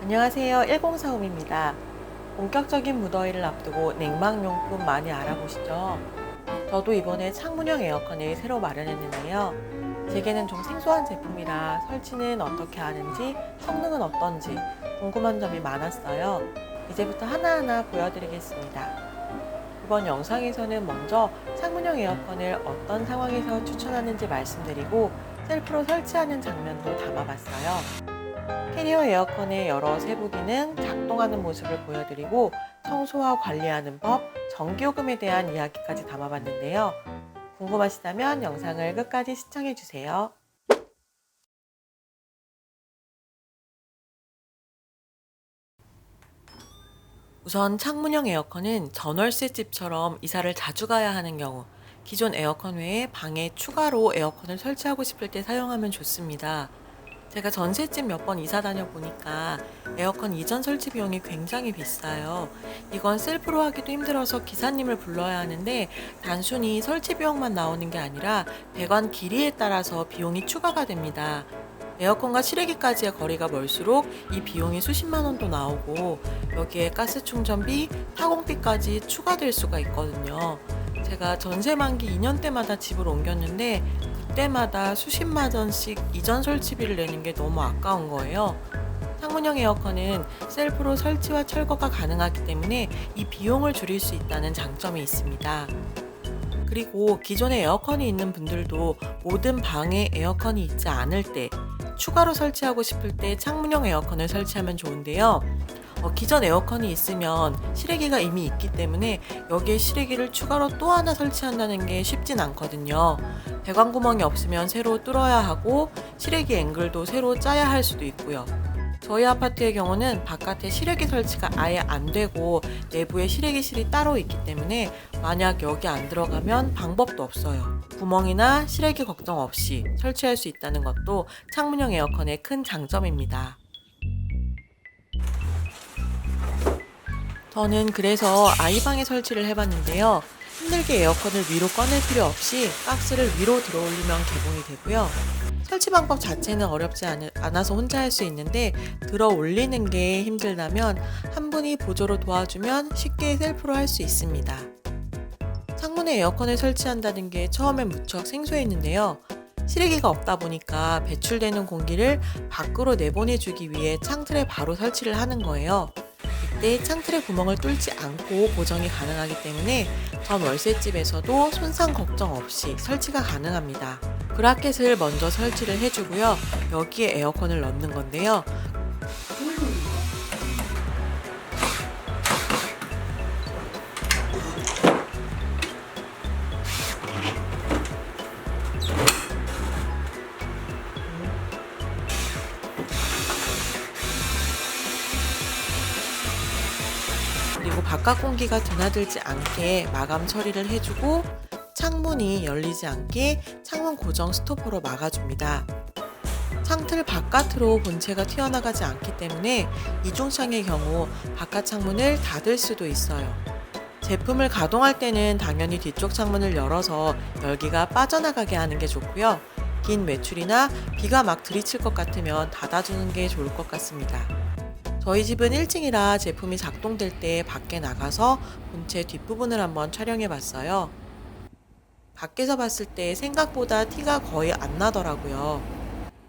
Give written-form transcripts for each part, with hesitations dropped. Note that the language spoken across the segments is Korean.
안녕하세요. 1045입니다. 본격적인 무더위를 앞두고 냉방용품 많이 알아보시죠? 저도 이번에 창문형 에어컨을 새로 마련했는데요. 제게는 좀 생소한 제품이라 설치는 어떻게 하는지, 성능은 어떤지 궁금한 점이 많았어요. 이제부터 하나하나 보여드리겠습니다. 이번 영상에서는 먼저 창문형 에어컨을 어떤 상황에서 추천하는지 말씀드리고 셀프로 설치하는 장면도 담아봤어요. 캐리어 에어컨의 여러 세부 기능, 작동하는 모습을 보여드리고 청소와 관리하는 법, 전기요금에 대한 이야기까지 담아봤는데요. 궁금하시다면 영상을 끝까지 시청해주세요. 우선 창문형 에어컨은 전월세집처럼 이사를 자주 가야 하는 경우, 기존 에어컨 외에 방에 추가로 에어컨을 설치하고 싶을 때 사용하면 좋습니다. 제가 전셋집 몇 번 이사 다녀보니까 에어컨 이전 설치 비용이 굉장히 비싸요. 이건 셀프로 하기도 힘들어서 기사님을 불러야 하는데 단순히 설치 비용만 나오는 게 아니라 배관 길이에 따라서 비용이 추가가 됩니다. 에어컨과 실외기까지의 거리가 멀수록 이 비용이 수십만 원도 나오고 여기에 가스 충전비, 타공비까지 추가될 수가 있거든요. 제가 전세 만기 2년 때마다 집을 옮겼는데 그때마다 수십만 원씩 이전 설치비를 내는 게 너무 아까운 거예요. 창문형 에어컨은 셀프로 설치와 철거가 가능하기 때문에 이 비용을 줄일 수 있다는 장점이 있습니다. 그리고 기존에 에어컨이 있는 분들도 모든 방에 에어컨이 있지 않을 때 추가로 설치하고 싶을 때 창문형 에어컨을 설치하면 좋은데요. 기존 에어컨이 있으면 실외기가 이미 있기 때문에 여기에 실외기를 추가로 또 하나 설치한다는 게 쉽진 않거든요. 배관 구멍이 없으면 새로 뚫어야 하고 실외기 앵글도 새로 짜야 할 수도 있고요. 저희 아파트의 경우는 바깥에 실외기 설치가 아예 안 되고 내부에 실외기실이 따로 있기 때문에 만약 여기 안 들어가면 방법도 없어요. 구멍이나 실외기 걱정 없이 설치할 수 있다는 것도 창문형 에어컨의 큰 장점입니다. 저는 그래서 아이방에 설치를 해봤는데요. 힘들게 에어컨을 위로 꺼낼 필요 없이 박스를 위로 들어올리면 개봉이 되고요. 설치 방법 자체는 어렵지 않아서 혼자 할 수 있는데 들어 올리는 게 힘들다면 한 분이 보조로 도와주면 쉽게 셀프로 할 수 있습니다. 창문에 에어컨을 설치한다는 게 처음엔 무척 생소했는데요. 실외기가 없다 보니까 배출되는 공기를 밖으로 내보내주기 위해 창틀에 바로 설치를 하는 거예요. 이때 창틀에 구멍을 뚫지 않고 고정이 가능하기 때문에 전 월세집에서도 손상 걱정 없이 설치가 가능합니다. 브라켓을 먼저 설치를 해주고요. 여기에 에어컨을 넣는 건데요. 그리고 바깥 공기가 드나들지 않게 마감 처리를 해주고 창문이 열리지 않게 창문 고정 스토퍼로 막아줍니다. 창틀 바깥으로 본체가 튀어나가지 않기 때문에 이중창의 경우 바깥 창문을 닫을 수도 있어요. 제품을 가동할 때는 당연히 뒤쪽 창문을 열어서 열기가 빠져나가게 하는 게 좋고요. 긴 외출이나 비가 막 들이칠 것 같으면 닫아주는 게 좋을 것 같습니다. 저희 집은 1층이라 제품이 작동될 때 밖에 나가서 본체 뒷부분을 한번 촬영해 봤어요. 밖에서 봤을 때 생각보다 티가 거의 안 나더라고요.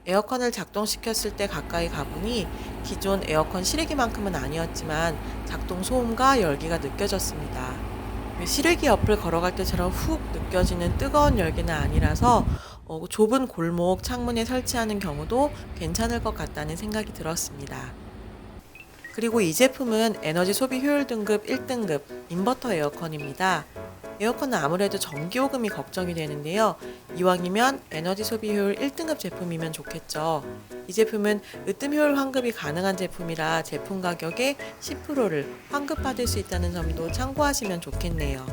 에어컨을 작동시켰을 때 가까이 가보니 기존 에어컨 실외기만큼은 아니었지만 작동 소음과 열기가 느껴졌습니다. 실외기 옆을 걸어갈 때처럼 훅 느껴지는 뜨거운 열기는 아니라서 좁은 골목 창문에 설치하는 경우도 괜찮을 것 같다는 생각이 들었습니다. 그리고 이 제품은 에너지 소비 효율 등급 1등급 인버터 에어컨입니다. 에어컨은 아무래도 전기요금이 걱정이 되는데요. 이왕이면 에너지 소비 효율 1등급 제품이면 좋겠죠. 이 제품은 으뜸 효율 환급이 가능한 제품이라 제품 가격의 10%를 환급받을 수 있다는 점도 참고하시면 좋겠네요.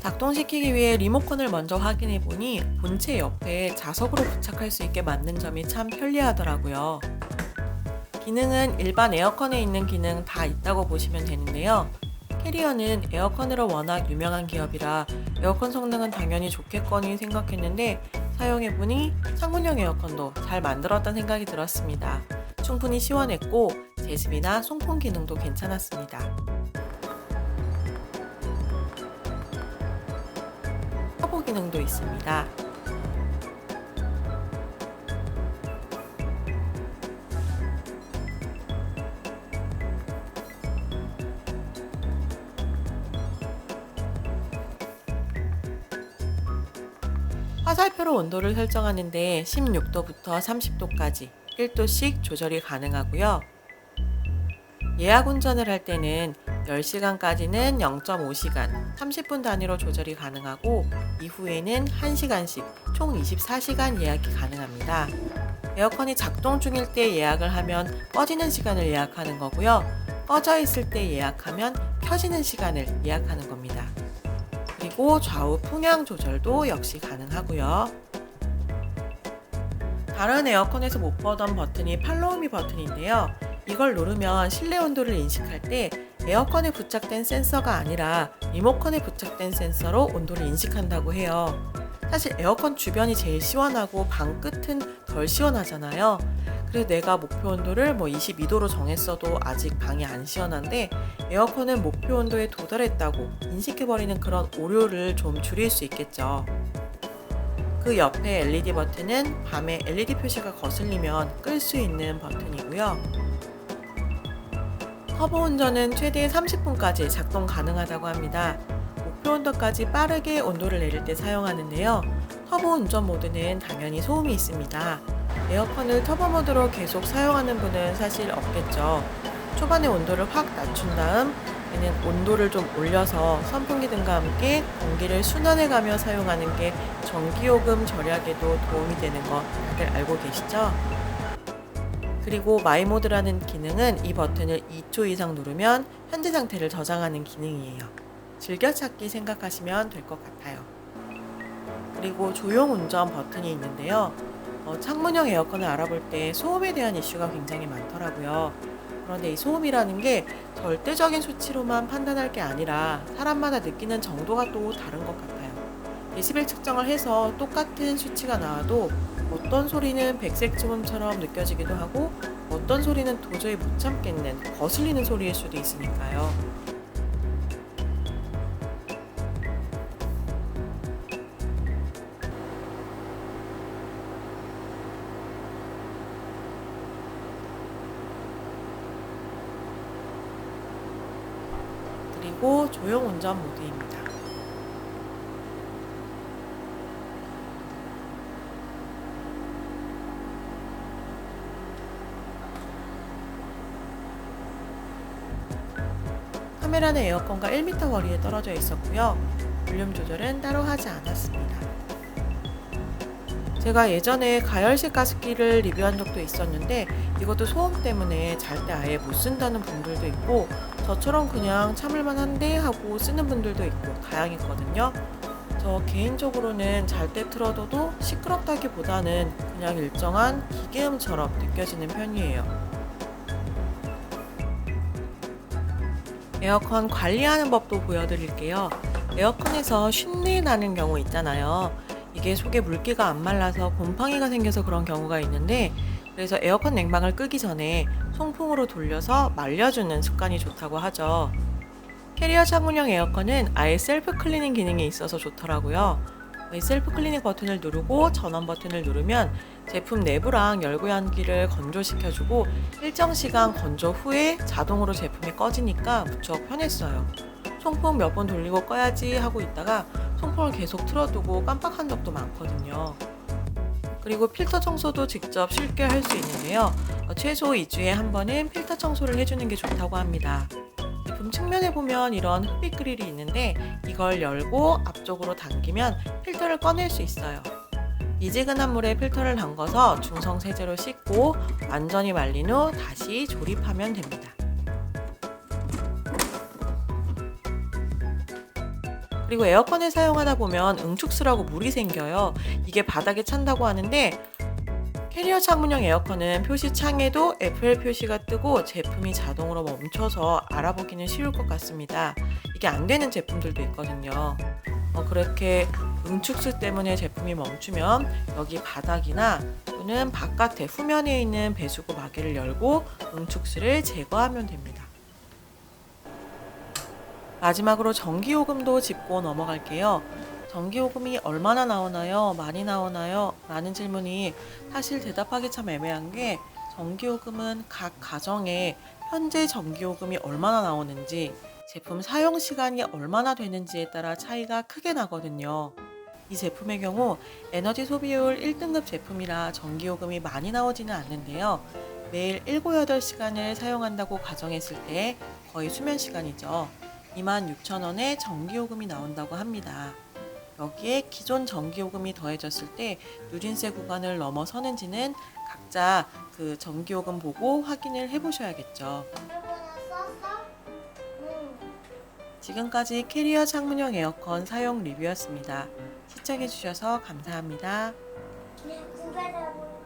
작동시키기 위해 리모컨을 먼저 확인해 보니 본체 옆에 자석으로 부착할 수 있게 만든 점이 참 편리하더라고요. 기능은 일반 에어컨에 있는 기능 다 있다고 보시면 되는데요. 캐리어는 에어컨으로 워낙 유명한 기업이라 에어컨 성능은 당연히 좋겠거니 생각했는데 사용해보니 창문형 에어컨도 잘 만들었다는 생각이 들었습니다. 충분히 시원했고 제습이나 송풍 기능도 괜찮았습니다. 터보 기능도 있습니다. 화살표로 온도를 설정하는데 16도부터 30도까지 1도씩 조절이 가능하고요. 예약 운전을 할 때는 10시간까지는 0.5시간, 30분 단위로 조절이 가능하고 이후에는 1시간씩 총 24시간 예약이 가능합니다. 에어컨이 작동 중일 때 예약을 하면 꺼지는 시간을 예약하는 거고요. 꺼져 있을 때 예약하면 켜지는 시간을 예약하는 겁니다. 그리고 좌우 풍향 조절도 역시 가능하고요. 다른 에어컨에서 못 보던 버튼이 팔로우미 버튼인데요. 이걸 누르면 실내 온도를 인식할 때 에어컨에 부착된 센서가 아니라 리모컨에 부착된 센서로 온도를 인식한다고 해요. 사실 에어컨 주변이 제일 시원하고 방 끝은 덜 시원하잖아요. 그래서 내가 목표 온도를 22도로 정했어도 아직 방이 안 시원한데 에어컨은 목표 온도에 도달했다고 인식해버리는 그런 오류를 좀 줄일 수 있겠죠. 그 옆에 LED 버튼은 밤에 LED 표시가 거슬리면 끌 수 있는 버튼이고요. 터보 운전은 최대 30분까지 작동 가능하다고 합니다. 목표 온도까지 빠르게 온도를 내릴 때 사용하는데요. 터보 운전 모드는 당연히 소음이 있습니다. 에어컨을 터보 모드로 계속 사용하는 분은 사실 없겠죠. 초반에 온도를 확 낮춘 다음 얘는 온도를 좀 올려서 선풍기 등과 함께 공기를 순환해가며 사용하는 게 전기요금 절약에도 도움이 되는 거 다들 알고 계시죠? 그리고 마이 모드라는 기능은 이 버튼을 2초 이상 누르면 현재 상태를 저장하는 기능이에요. 즐겨찾기 생각하시면 될 것 같아요. 그리고 조용 운전 버튼이 있는데요. 창문형 에어컨을 알아볼 때 소음에 대한 이슈가 굉장히 많더라고요. 그런데 이 소음이라는 게 절대적인 수치로만 판단할 게 아니라 사람마다 느끼는 정도가 또 다른 것 같아요. 데시벨 측정을 해서 똑같은 수치가 나와도 어떤 소리는 백색 소음처럼 느껴지기도 하고 어떤 소리는 도저히 못 참겠는 거슬리는 소리일 수도 있으니까요. 그리고 조용 운전 모드입니다. 카메라는 에어컨과 1m 거리에 떨어져 있었고요. 볼륨 조절은 따로 하지 않았습니다. 제가 예전에 가열식 가습기를 리뷰한 적도 있었는데 이것도 소음 때문에 잘 때 아예 못 쓴다는 분들도 있고 저처럼 그냥 참을만 한데 하고 쓰는 분들도 있고 다양했거든요. 저 개인적으로는 잘 때 틀어둬도 시끄럽다기보다는 그냥 일정한 기계음처럼 느껴지는 편이에요. 에어컨 관리하는 법도 보여드릴게요. 에어컨에서 쉰내 나는 경우 있잖아요. 이게 속에 물기가 안 말라서 곰팡이가 생겨서 그런 경우가 있는데 그래서 에어컨 냉방을 끄기 전에 송풍으로 돌려서 말려주는 습관이 좋다고 하죠. 캐리어 창문형 에어컨은 아예 셀프 클리닝 기능이 있어서 좋더라고요. 이 셀프 클리닝 버튼을 누르고 전원 버튼을 누르면 제품 내부랑 열구연기를 건조시켜주고 일정 시간 건조 후에 자동으로 제품이 꺼지니까 무척 편했어요. 송풍 몇 번 돌리고 꺼야지 하고 있다가 송풍을 계속 틀어두고 깜빡한 적도 많거든요. 그리고 필터 청소도 직접 쉽게 할 수 있는데요. 최소 2주에 한 번은 필터 청소를 해주는 게 좋다고 합니다. 제품 측면에 보면 이런 흡입 그릴이 있는데 이걸 열고 앞쪽으로 당기면 필터를 꺼낼 수 있어요. 미지근한 물에 필터를 담궈서 중성 세제로 씻고 완전히 말린 후 다시 조립하면 됩니다. 그리고 에어컨을 사용하다 보면 응축수라고 물이 생겨요. 이게 바닥에 찬다고 하는데 캐리어 창문형 에어컨은 표시 창에도 FL 표시가 뜨고 제품이 자동으로 멈춰서 알아보기는 쉬울 것 같습니다. 이게 안 되는 제품들도 있거든요. 그렇게 응축수 때문에 제품이 멈추면 여기 바닥이나 또는 바깥에 후면에 있는 배수구 마개를 열고 응축수를 제거하면 됩니다. 마지막으로 전기요금도 짚고 넘어갈게요. 전기요금이 얼마나 나오나요? 많이 나오나요? 라는 질문이 사실 대답하기 참 애매한 게 전기요금은 각 가정에 현재 전기요금이 얼마나 나오는지 제품 사용 시간이 얼마나 되는지에 따라 차이가 크게 나거든요. 이 제품의 경우 에너지 소비율 1등급 제품이라 전기요금이 많이 나오지는 않는데요. 매일 7, 8시간을 사용한다고 가정했을 때 거의 수면 시간이죠. 26,000원의 전기요금이 나온다고 합니다. 여기에 기존 전기요금이 더해졌을 때 누진세 구간을 넘어서는지는 각자 그 전기요금 보고 확인을 해보셔야겠죠. 일본어 썼어? 응. 지금까지 캐리어 창문형 에어컨 사용 리뷰였습니다. 시청해주셔서 감사합니다. 네, 구글 해보니